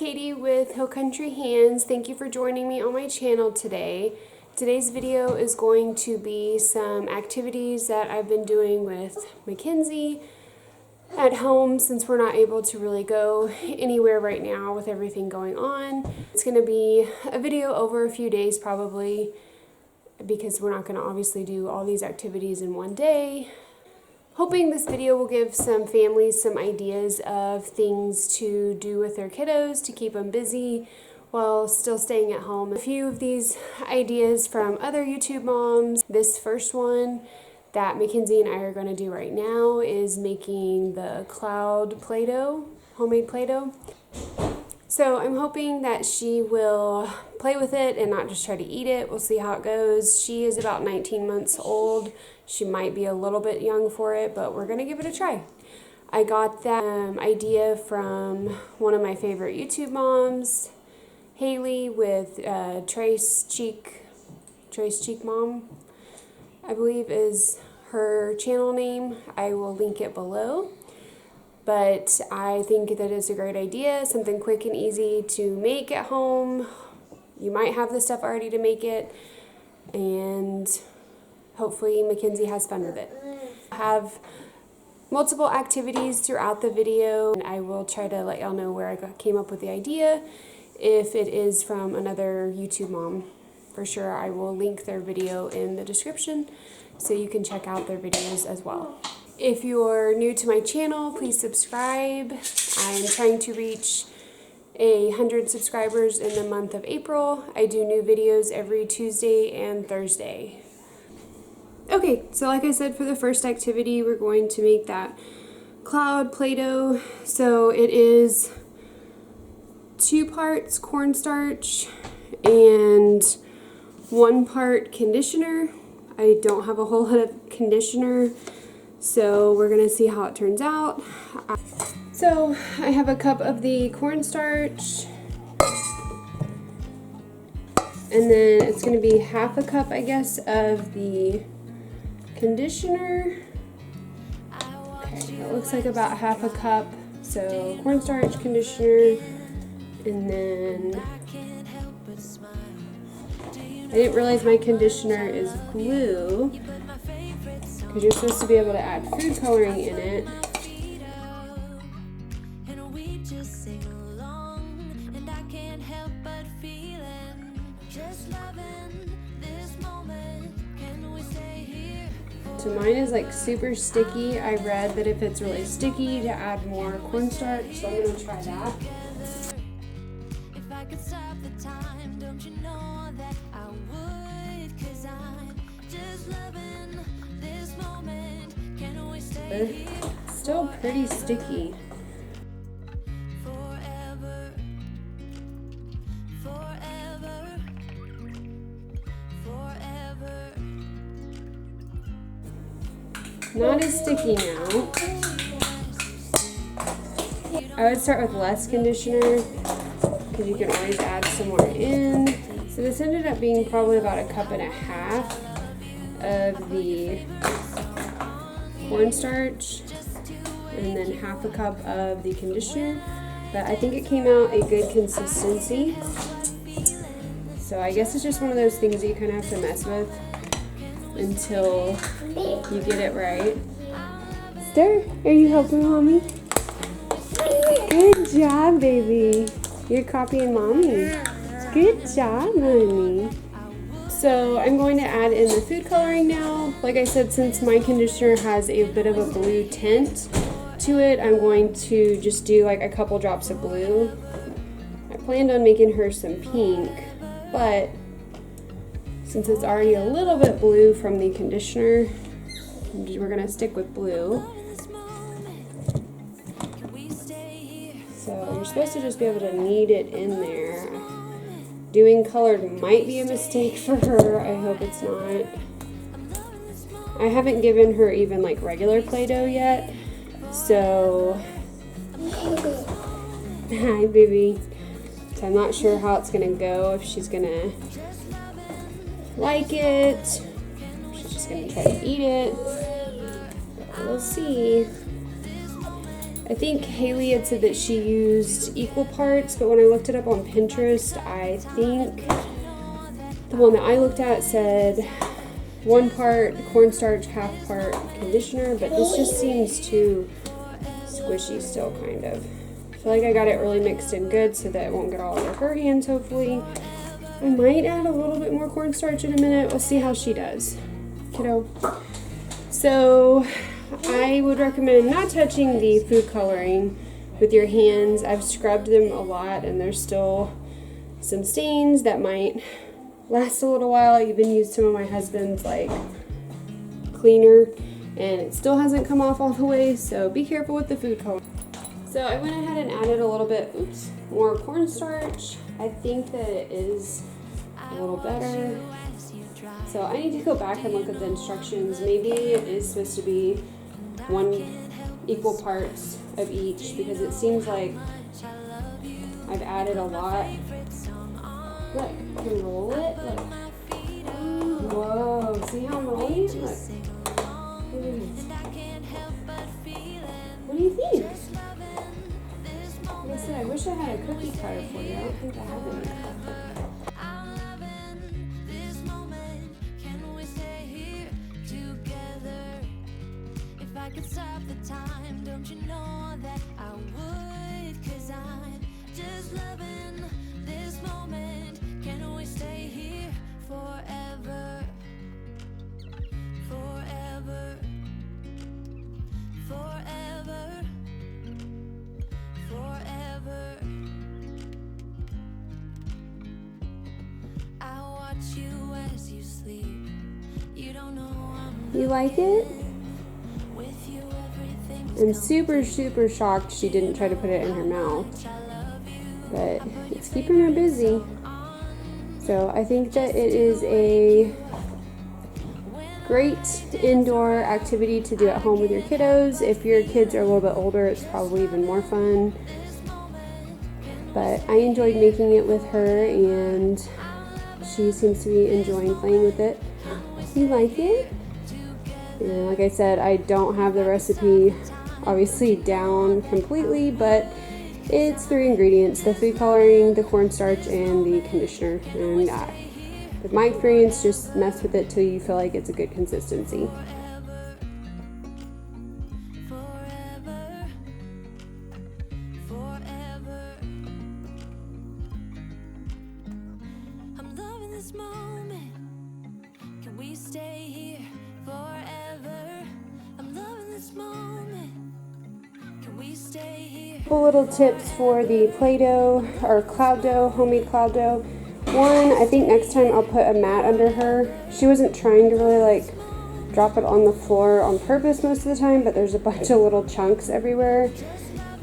Katie with Hill Country Hands. Thank you for joining me on my channel today. Today's video is going to be some activities that I've been doing with Mackenzie at home since we're not able to really go anywhere right now with everything going on. It's going to be a video over a few days probably because we're not going to obviously do all these activities in one day. Hoping this video will give some families some ideas of things to do with their kiddos to keep them busy while still staying at home. A few of these ideas from other YouTube moms. This first one that Mackenzie and I are going to do right now is making the cloud Play-Doh, homemade Play-Doh. So I'm hoping that she will play with it and not just try to eat it. We'll see how it goes. She is about 19 months old. She might be a little bit young for it, but we're going to give it a try. I got that idea from one of my favorite YouTube moms, Haley with Trace Cheek Mom, I believe is her channel name. I will link it below. But I think that it's a great idea, something quick and easy to make at home. You might have the stuff already to make it, and hopefully Mackenzie has fun with it. I have multiple activities throughout the video, and I will try to let y'all know where I came up with the idea. If it is from another YouTube mom, for sure I will link their video in the description so you can check out their videos as well. If you're new to my channel, please subscribe. I'm trying to reach 100 subscribers in the month of April. I do new videos every Tuesday and Thursday. Okay, so like I said, for the first activity, we're going to make that cloud Play-Doh. So it is 2 parts cornstarch and 1 part conditioner. I don't have a whole lot of conditioner, so we're going to see how it turns out. So I have a cup of the cornstarch, and then it's going to be half a cup, I guess, of the conditioner. Okay, it looks like about half a cup. So cornstarch, conditioner, and then I didn't realize my conditioner is glue because you're supposed to be able to add food coloring in it. So mine is like super sticky. I read that if it's really sticky to add more cornstarch, so I'm gonna try that. If I could stop the time, don't you know that I would, 'cause I'm just loving this moment. Can we stay here? Still pretty sticky. Forever, forever, forever. Not as sticky now. I would start with less conditioner because you can always add some more in. So this ended up being probably about 1.5 cups of the cornstarch and then half a cup of the conditioner. But I think it came out a good consistency. So I guess it's just one of those things that you kind of have to mess with until you get it right. Stir, are you helping mommy? Good job, baby. You're copying mommy. Good job, honey. So I'm going to add in the food coloring now. Like I said, since my conditioner has a bit of a blue tint to it, I'm going to just do like a couple drops of blue. I planned on making her some pink, but since it's already a little bit blue from the conditioner, we're going to stick with blue. So you're supposed to just be able to knead it in there. Doing colored might be a mistake for her. I hope it's not. I haven't given her even like regular Play-Doh yet. So, hi baby. So I'm not sure how it's going to go, if she's going to like it. She's just going to try to eat it. We'll see. I think Haley had said that she used equal parts, but when I looked it up on Pinterest, I think the one that I looked at said 1 part cornstarch, half part conditioner, but this just seems too squishy still, kind of. I feel like I got it really mixed in good so that it won't get all over her hands, hopefully. I might add a little bit more cornstarch in a minute. We'll see how she does, kiddo. So I would recommend not touching the food coloring with your hands. I've scrubbed them a lot and there's still some stains that might last a little while. I even used some of my husband's like cleaner and it still hasn't come off all the way, so be careful with the food coloring. So I went ahead and added a little bit more cornstarch. I think that it is a little better. So I need to go back and look at the instructions. Maybe it is supposed to be 1 equal parts of each, because it seems like I've added a lot. Look, I can roll it. Look. Whoa, see how I'm rolling it? Look. What do you think? Like I said, I wish I had a cookie cutter for you. I don't think I have any. I could stop the time, don't you know that I would? 'Cause I'm just loving this moment. Can we stay here forever? Forever. Forever. Forever. I watch you as you sleep. You don't know I'm. You like it? I'm super shocked she didn't try to put it in her mouth, but it's keeping her busy. So I think that it is a great indoor activity to do at home with your kiddos. If your kids are a little bit older, it's probably even more fun. But I enjoyed making it with her and she seems to be enjoying playing with it. You like it? And like I said, I don't have the recipe obviously down completely, but it's 3 ingredients: the food coloring, the cornstarch, and the conditioner. And with my experience, just mess with it till you feel like it's a good consistency. I'm loving this moment. Can we stay here forever? I'm loving this moment. Can we stay here? Couple little tips for the Play-Doh or cloud dough, homemade cloud dough. One, I think next time I'll put a mat under her. She wasn't trying to really like drop it on the floor on purpose most of the time, but there's a bunch of little chunks everywhere.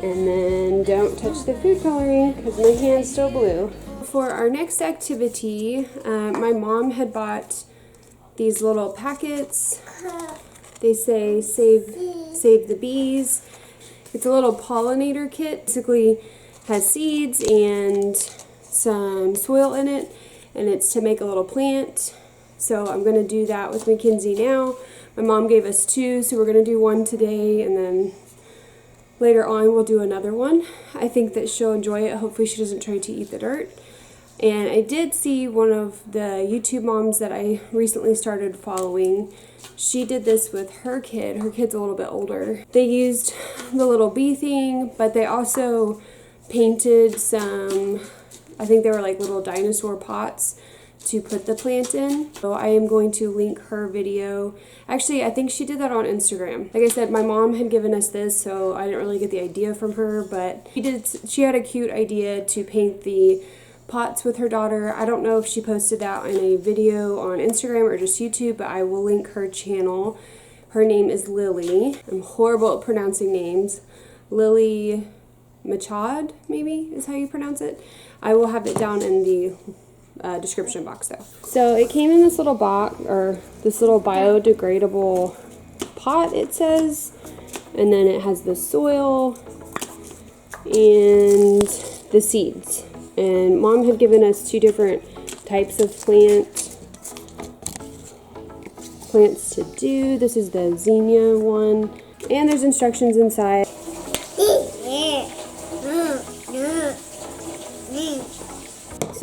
And then don't touch the food coloring because my hand's still blue. For our next activity, my mom had bought these little packets. They say save the bees. It's a little pollinator kit. Basically has seeds and some soil in it, and it's to make a little plant. So I'm going to do that with Mackenzie now. My mom gave us 2, so we're going to do 1 today, and then later on we'll do another one. I think that she'll enjoy it. Hopefully she doesn't try to eat the dirt. And I did see one of the YouTube moms that I recently started following. She did this with her kid. Her kid's a little bit older. They used the little bee thing, but they also painted some, I think they were like little dinosaur pots to put the plant in. So I am going to link her video. Actually, I think she did that on Instagram. Like I said, my mom had given us this, so I didn't really get the idea from her, but she had a cute idea to paint the pots with her daughter. I don't know if she posted that in a video on Instagram or just YouTube, but I will link her channel. Her name is Lily. I'm horrible at pronouncing names. Lily Machad, maybe is how you pronounce it. I will have it down in the description box though. So it came in this little box, or this little biodegradable pot, it says, and then it has the soil and the seeds. And Mom had given us 2 different types of plants to do. This is the zinnia one, and there's instructions inside.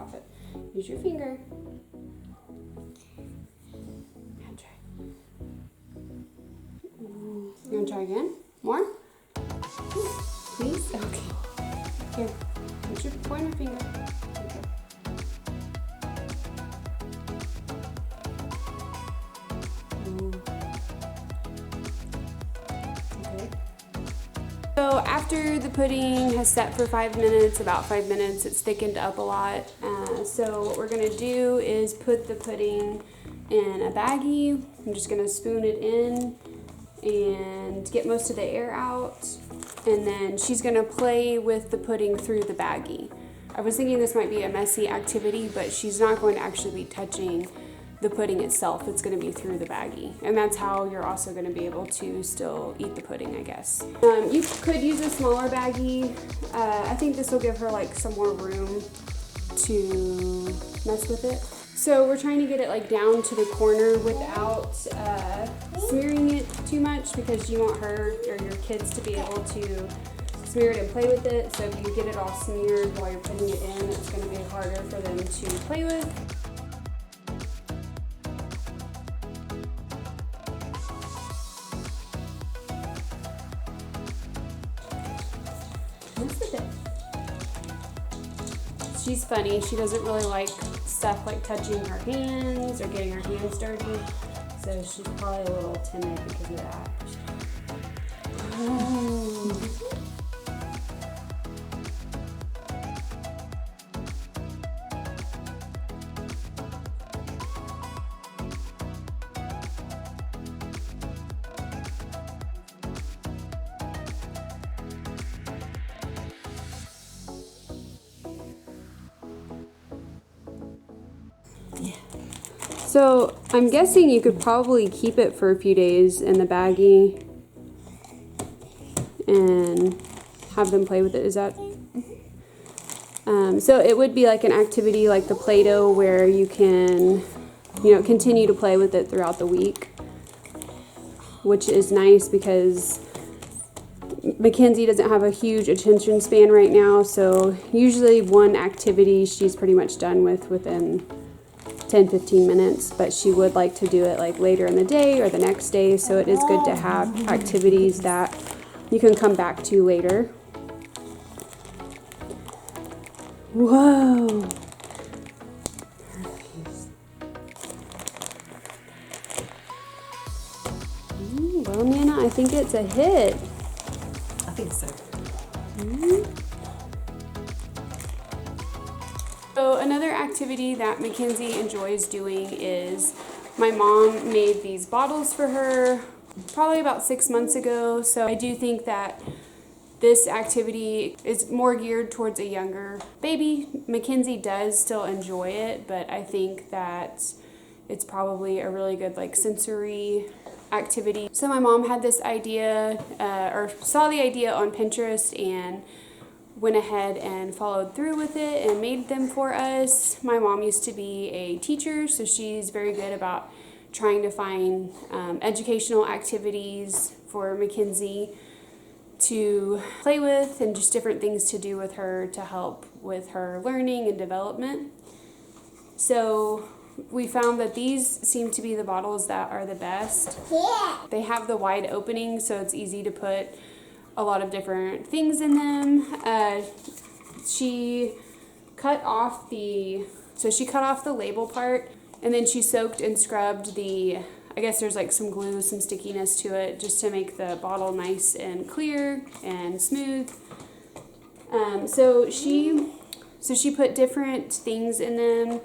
off it. Use your finger. Yeah, try. You want to try again? More? Please? Okay. Here. Use your pointer finger. Okay. So after the pudding has set for 5 minutes, about 5 minutes, it's thickened up a lot. So what we're gonna do is put the pudding in a baggie. I'm just gonna spoon it in and get most of the air out. And then she's gonna play with the pudding through the baggie. I was thinking this might be a messy activity, but she's not going to actually be touching the pudding itself. It's going to be through the baggie, and that's how you're also going to be able to still eat the pudding, I guess. You could use a smaller baggie. I think this will give her like some more room to mess with it. So we're trying to get it like down to the corner without smearing it too much, because you want her or your kids to be able to smear it and play with it. So if you get it all smeared while you're putting it in, it's going to be harder for them to play with. She's funny. She doesn't really like stuff like touching her hands or getting her hands dirty, so she's probably a little timid because of that. So I'm guessing you could probably keep it for a few days in the baggie and have them play with it. Is that? So it would be like an activity like the Play-Doh where you can, continue to play with it throughout the week, which is nice because Mackenzie doesn't have a huge attention span right now. So usually one activity she's pretty much done with within 10-15 minutes, but she would like to do it like later in the day or the next day, so it is good to have activities that you can come back to later. Whoa! Well, Nana, I think it's a hit. I think so. So another activity that Mackenzie enjoys doing is my mom made these bottles for her probably about 6 months ago. So I do think that this activity is more geared towards a younger baby. Mackenzie does still enjoy it, but I think that it's probably a really good like sensory activity. So my mom had this idea or saw the idea on Pinterest and went ahead and followed through with it and made them for us. My mom used to be a teacher, so she's very good about trying to find educational activities for Mackenzie to play with and just different things to do with her to help with her learning and development. So we found that these seem to be the bottles that are the best. Yeah. They have the wide opening, so it's easy to put a lot of different things in them. She cut off the label part, and then she soaked and scrubbed I guess there's like some glue, some stickiness to it, just to make the bottle nice and clear and smooth. So she put different things in them.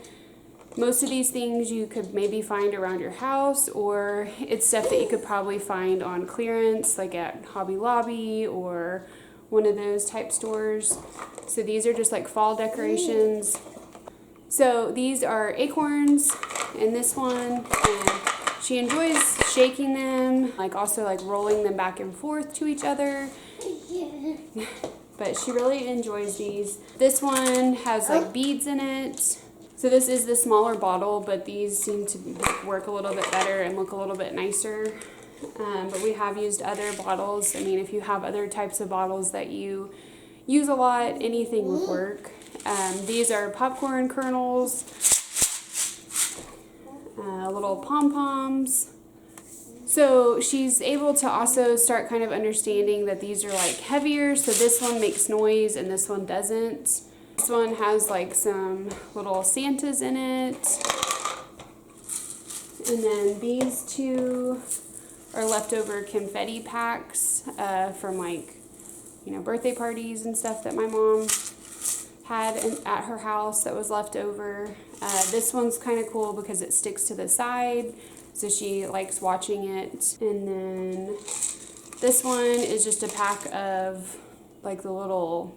Most of these things you could maybe find around your house, or it's stuff that you could probably find on clearance, like at Hobby Lobby or one of those type stores. So these are just like fall decorations. So these are acorns in this one, and she enjoys shaking them, like also like rolling them back and forth to each other. But she really enjoys these. This one has like beads in it. So this is the smaller bottle, but these seem to work a little bit better and look a little bit nicer. But we have used other bottles. I mean, if you have other types of bottles that you use a lot, anything would work. These are popcorn kernels, little pom-poms. So she's able to also start kind of understanding that these are like heavier, so this one makes noise and this one doesn't. This one has like some little Santas in it. And then these two are leftover confetti packs from like, you know, birthday parties and stuff that my mom had at her house that was left over. This one's kind of cool because it sticks to the side, so she likes watching it. And then this one is just a pack of like the little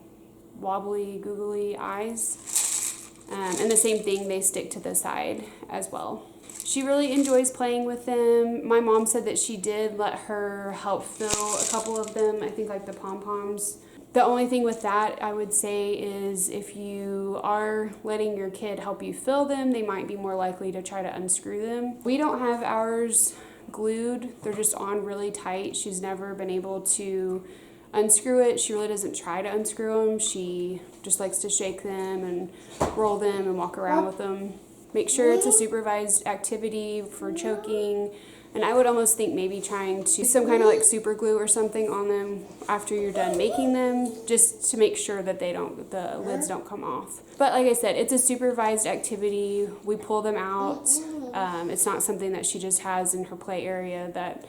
wobbly googly eyes. And the same thing, they stick to the side as well. She really enjoys playing with them. My mom said that she did let her help fill a couple of them, I think like the pom-poms. The only thing with that I would say is if you are letting your kid help you fill them, they might be more likely to try to unscrew them. We don't have ours glued. They're just on really tight. She's never been able to unscrew it. She really doesn't try to unscrew them. She just likes to shake them and roll them and walk around with them. Make sure it's a supervised activity for choking. And I would almost think maybe trying to use some kind of like super glue or something on them after you're done making them, just to make sure that the lids don't come off. But like I said, it's a supervised activity. We pull them out. It's not something that she just has in her play area that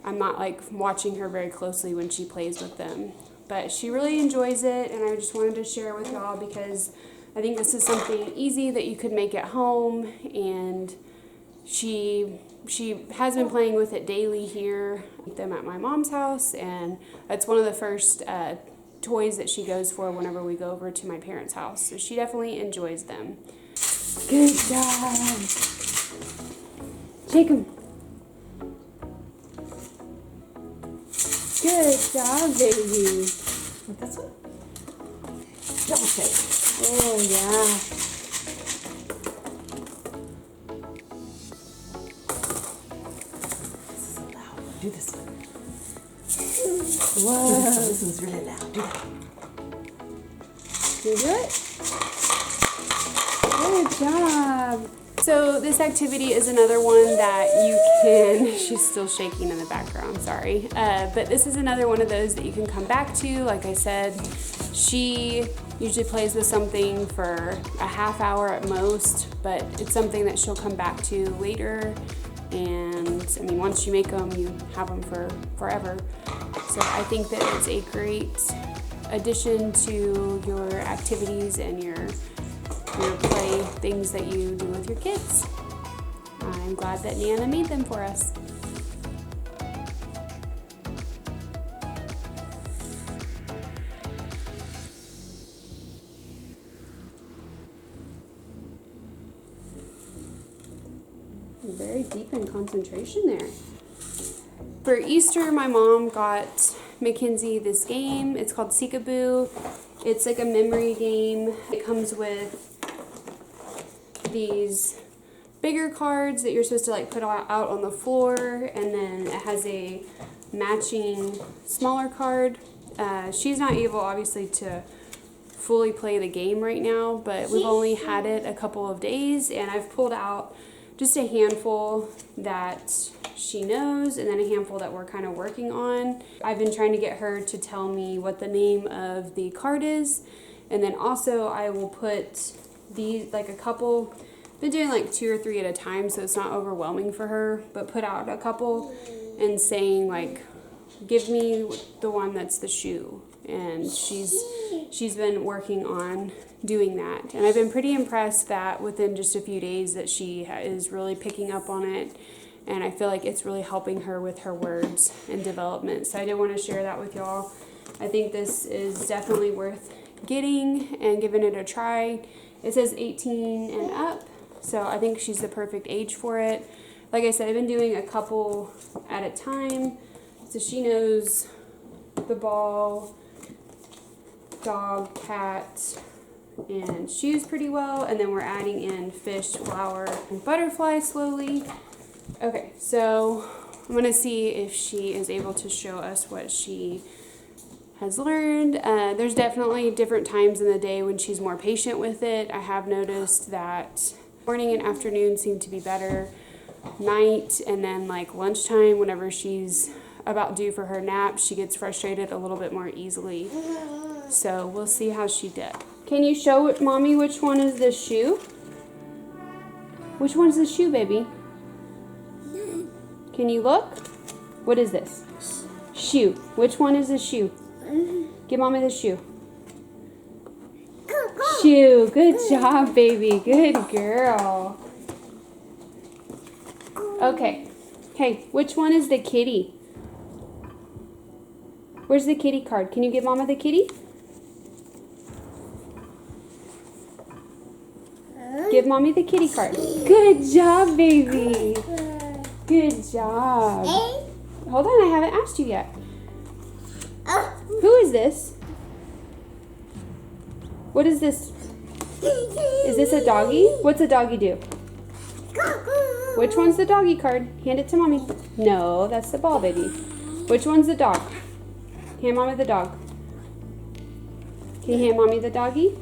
I'm not like watching her very closely when she plays with them. But she really enjoys it, and I just wanted to share with y'all because I think this is something easy that you could make at home, and she has been playing with it daily here with them at my mom's house, and that's one of the first toys that she goes for whenever we go over to my parents' house. So she definitely enjoys them. Good job. Shake them. Good job, baby. That's what? Double shake. Oh, yeah. This is loud. Do this one. Whoa. This one's really loud. Do that. Can you do it? Good job. So this activity is another one that you can, she's still shaking in the background, sorry. But this is another one of those that you can come back to. Like I said, she usually plays with something for a half hour at most, but it's something that she'll come back to later. And I mean, once you make them, you have them for forever. So I think that it's a great addition to your activities and your play things that you do with your kids. I'm glad that Nana made them for us. Very deep in concentration there. For Easter, my mom got Mackenzie this game. It's called Seekaboo. It's like a memory game. It comes with these bigger cards that you're supposed to like put out on the floor, and then it has a matching smaller card. She's not able obviously to fully play the game right now, but we've only had it a couple of days, and I've pulled out just a handful that she knows and then a handful that we're kind of working on. I've been trying to get her to tell me what the name of the card is, and then also I will put these, like a couple, been doing like 2 or 3 at a time so it's not overwhelming for her, but put out a couple and saying like, give me the one that's the shoe. And she's been working on doing that, and I've been pretty impressed that within just a few days that she is really picking up on it, and I feel like it's really helping her with her words and development. So I did want to share that with y'all. I think this is definitely worth getting and giving it a try. It says 18 and up, so I think she's the perfect age for it. Like I said, I've been doing a couple at a time, so she knows the ball, dog, cat, and shoes pretty well, and then we're adding in fish, flower, and butterfly slowly. Okay, so I'm gonna see if she is able to show us what she has learned. There's definitely different times in the day when she's more patient with it. I have noticed that morning and afternoon seem to be better. Night and then like lunchtime, whenever she's about due for her nap, she gets frustrated a little bit more easily. So we'll see how she did. Can you show mommy which one is the shoe? Which one's the shoe, baby? Can you look? What is this? Shoe. Which one is the shoe? Give mommy the shoe. Shoe. Good job, baby. Good girl. Okay. Hey, which one is the kitty? Where's the kitty card? Can you give mama the kitty? Give mommy the kitty card. Good job, baby. Good job. Hold on, I haven't asked you yet. Who is this? What is this? Is this a doggy? What's a doggy do? Which one's the doggy card? Hand it to mommy. No, that's the ball, baby. Which one's the dog? Hand mommy the dog. Can you hand mommy the doggy?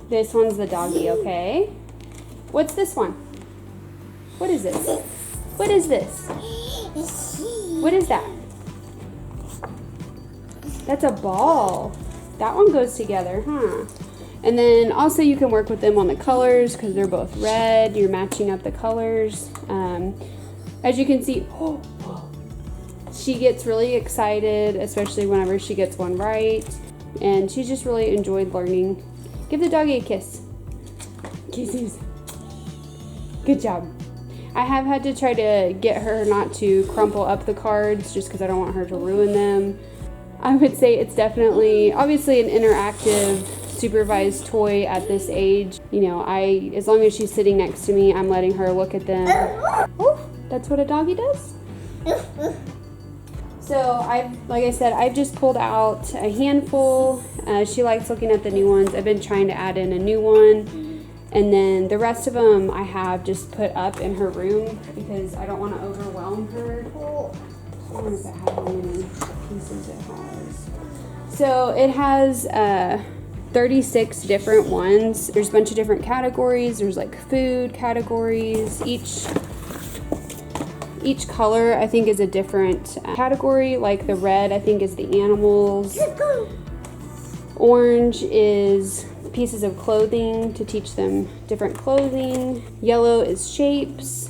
This one's the doggy, okay? What's this one? What is this? What is this? What is that? That's a ball. That one goes together, huh? And then also you can work with them on the colors because they're both red. You're matching up the colors. As you can see, she gets really excited, especially whenever she gets one right. And she just really enjoyed learning. Give the doggy a kiss. Kisses. Good job. I have had to try to get her not to crumple up the cards just because I don't want her to ruin them. I would say it's definitely, obviously, an interactive, supervised toy at this age. You know, as long as she's sitting next to me, I'm letting her look at them. Oh, that's what a doggy does? So like I said, I've just pulled out a handful. She likes looking at the new ones. I've been trying to add in a new one. And then the rest of them I have just put up in her room because I don't want to overwhelm her. I wonder if it has how many pieces it has. So it has 36 different ones. There's a bunch of different categories. There's like food categories. Each color I think is a different category. Like the red I think is the animals. Orange is pieces of clothing to teach them different clothing. Yellow is shapes.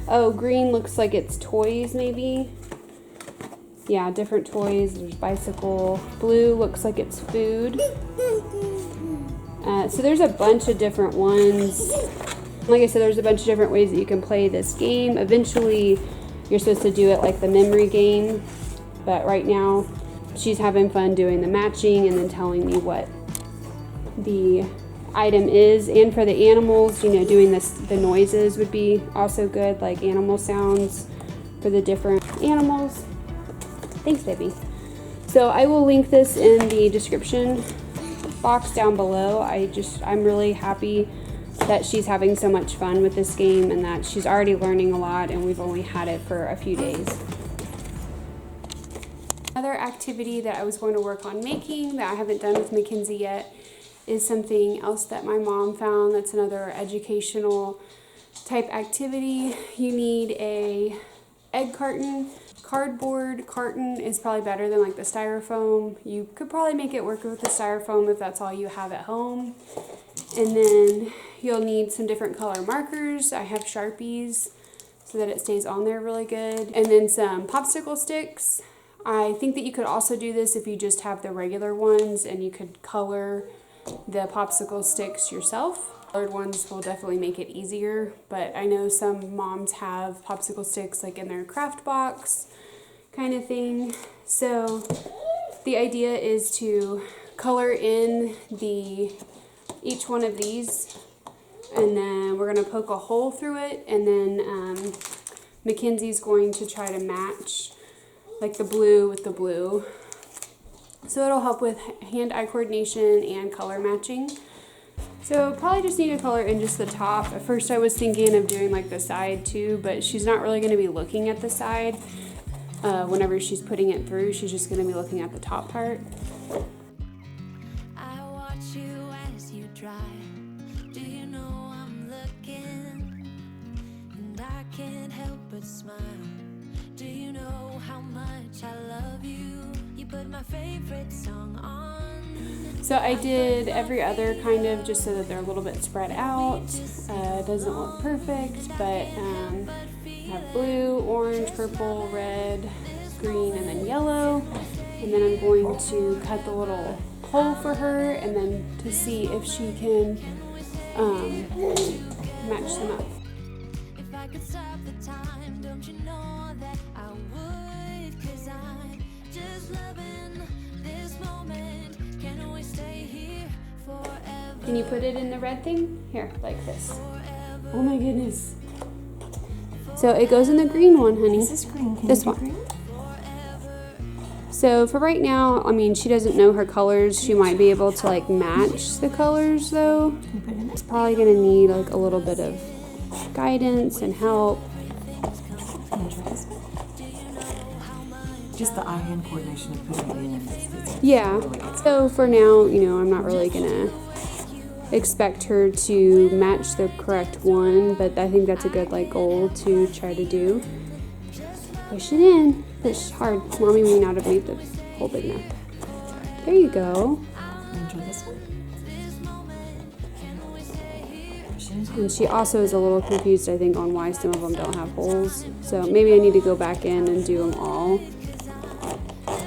Oh, green looks like it's toys maybe. Yeah, different toys. There's bicycle. Blue looks like it's food. So there's a bunch of different ones. Like I said, there's a bunch of different ways that you can play this game. Eventually, you're supposed to do it like the memory game. But right now, she's having fun doing the matching and then telling me what the item is. And for the animals, you know, doing the noises would be also good, like animal sounds for the different animals. Thanks, baby. So I will link this in the description box down below. I'm really happy that she's having so much fun with this game and that she's already learning a lot, and we've only had it for a few days. Another activity that I was going to work on making that I haven't done with Mackenzie yet is something else that my mom found that's another educational type activity. You need a egg carton. Cardboard carton is probably better than like the styrofoam. You could probably make it work with the styrofoam if that's all you have at home. And then you'll need some different color markers. I have Sharpies so that it stays on there really good. And then some popsicle sticks. I think that you could also do this if you just have the regular ones and you could color the popsicle sticks yourself. Colored ones will definitely make it easier, but I know some moms have popsicle sticks like in their craft box kind of thing. So the idea is to color in each one of these, and then we're going to poke a hole through it, and then Mackenzie's going to try to match like the blue with the blue. So it'll help with hand-eye coordination and color matching. So probably just need to color in just the top. At first I was thinking of doing like the side too, but she's not really going to be looking at the side. whenever she's putting it through, she's just going to be looking at the top part. I watch you as you drive. Do you know I'm looking? And I can't help but smile. Do you know how much I love you? You put my favorite song on. So I did every other kind of just so that they're a little bit spread out. It doesn't look perfect, but I have blue, orange, purple, red, green, and then yellow. And then I'm going to cut the little hole for her and then to see if she can match them up. If I could stop the time, don't you know that I would? 'Cause I'm just loving this moment. Can we stay here forever? Can you put it in the red thing? Here, like this. Oh my goodness. So it goes in the green one, honey. Is this green? Can This you do one. green? So for right now, I mean, she doesn't know her colors. She might be able to like match the colors though. Can you put it in It's there? probably gonna need like a little bit of guidance and help. Can you try this one? Just the eye-hand coordination of putting it in. It's Yeah. really good. So for now, you know, I'm not really gonna expect her to match the correct one, but I think that's a good like goal to try to do. Push it in. Push hard. Mommy may not have made the hole big enough. There you go. Can you try this one? Push it in. And she also is a little confused, I think, on why some of them don't have holes. So maybe I need to go back in and do them all.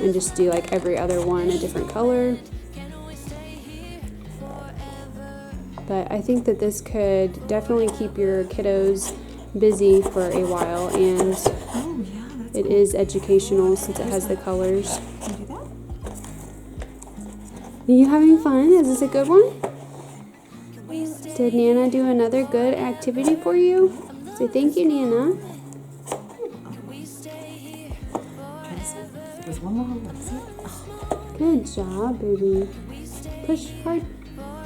And just do like every other one a different color. But I think that this could definitely keep your kiddos busy for a while, and Oh, yeah, that's it is educational since it has the colors. Can you do that? Are you having fun? Is this a good one? Did Nana do another good activity for you? Say thank you, Nana. Try this one. There's one more hole left. See it? Oh, Good job, baby. Push hard.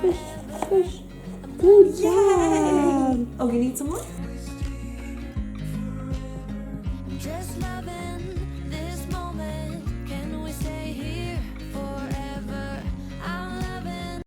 Push, push. Good job. oh, you need some more? Just loving